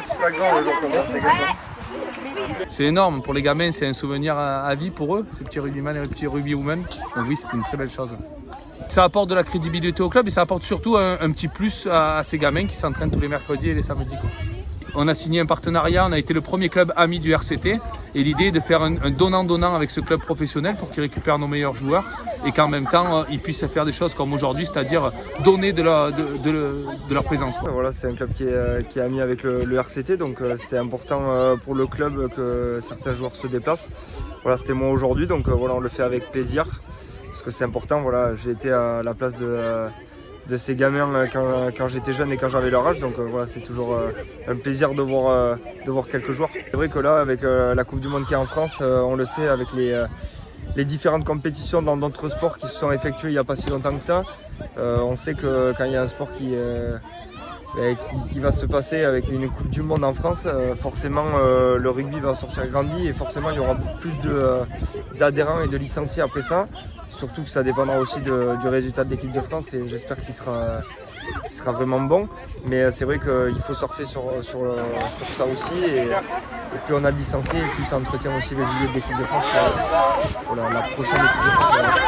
tu seras grand le jour comme ça, c'est C'est énorme pour les gamins, c'est un souvenir à vie pour eux, ces petits rugbyman et les petits rugbywomen. Donc oui, c'est une très belle chose. Ça apporte de la crédibilité au club et ça apporte surtout un petit plus à ces gamins qui s'entraînent tous les mercredis et les samedis. On a signé un partenariat, on a été le premier club ami du RCT et l'idée est de faire un donnant-donnant avec ce club professionnel pour qu'ils récupèrent nos meilleurs joueurs et qu'en même temps ils puissent faire des choses comme aujourd'hui, c'est-à-dire donner de leur présence. Voilà, c'est un club qui est ami avec le RCT, donc c'était important pour le club que certains joueurs se déplacent. Voilà, c'était moi aujourd'hui, donc voilà, on le fait avec plaisir parce que c'est important. Voilà, j'ai été à la place de ces gamins quand j'étais jeune et quand j'avais leur âge, donc voilà, c'est toujours un plaisir de voir quelques joueurs. C'est vrai que là, avec la Coupe du Monde qui est en France, on le sait, avec les différentes compétitions dans d'autres sports qui se sont effectuées il n'y a pas si longtemps que ça, on sait que quand il y a un sport qui va se passer avec une Coupe du Monde en France, forcément le rugby va sortir grandi et forcément il y aura beaucoup plus d'adhérents et de licenciés après ça. Surtout que ça dépendra aussi du résultat de l'équipe de France et j'espère qu'il sera vraiment bon. Mais c'est vrai qu'il faut surfer sur ça aussi et plus on a de licenciés, plus ça entretient aussi le vivier de l'équipe de France pour la prochaine équipe de France.